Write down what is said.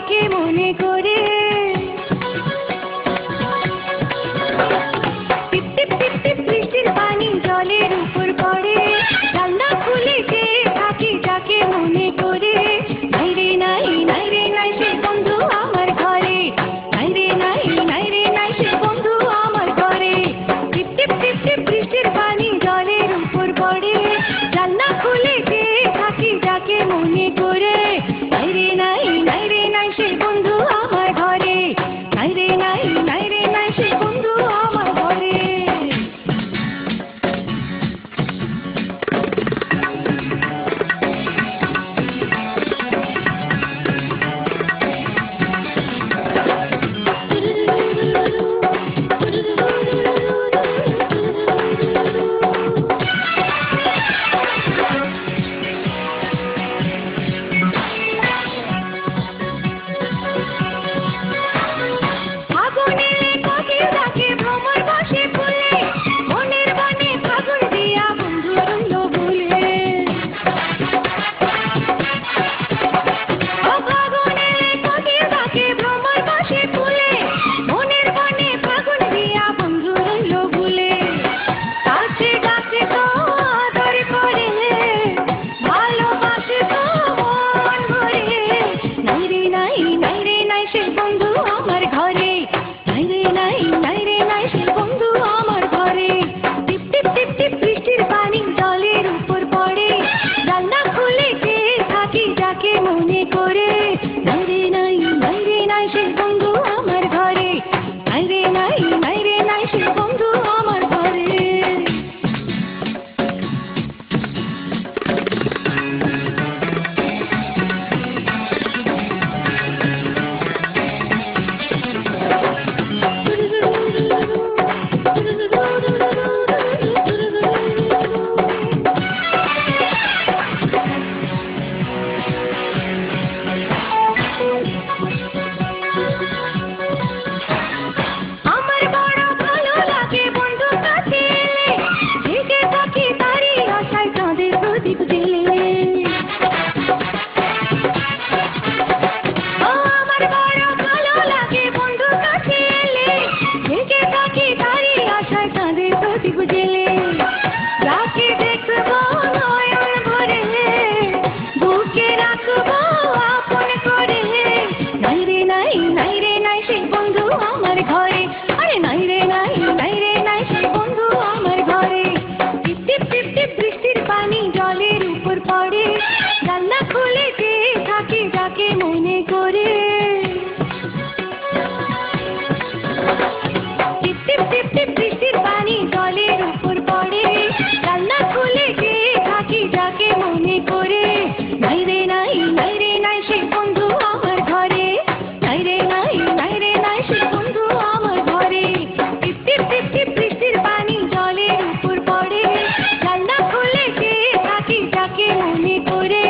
থাকে মনে করে। টিপ টিপ টিপ টিপ বৃষ্টির পানি জলের উপর পড়ে, জানলা খুলে চেয়ে থাকি যাকে মনে করে। নাই রে নাই, নাই রে নাই সে বন্ধু আমার ঘরে, নাই রে নাই, নাই রে নাই সে বন্ধু আমার ঘরে। টিপ টিপ টিপ টিপ বৃষ্টির পানি জলের উপর পড়ে, জানলা খুলে চেয়ে থাকি যাকে মনে করে। নাই রে নাই, নাই রে নাই সে বন্ধু আমার ঘরে, নাই রে নাই, নাই রে নাই সে বন্ধু আমার ঘরে। মনে করে নাই রে নাই, নাই রে নাই সে বন্ধু আমার ঘরে, নাই রে নাই, নাই রে নাই সে বন্ধু আমার ঘরে। বৃষ্টির পানি জলের উপর পড়ে, জানলা খুলে চেয়ে থাকি যাকে মনে করে। টিপ টিপ টিপ টিপ বৃষ্টির পানি জলের উপর পড়ে, জানলা খুলে চেয়ে থাকি যাকে মনে করে। নাই রে নাই, নাই রে নাই সে বন্ধু আমার ঘরে, নাই রে নাই, নাই রে নাই সে বন্ধু আমার ঘরে। টিপ টিপ টিপ টিপ বৃষ্টির পানি জলের উপর পড়ে, জানলা খুলে চেয়ে থাকি যাকে মনে করে।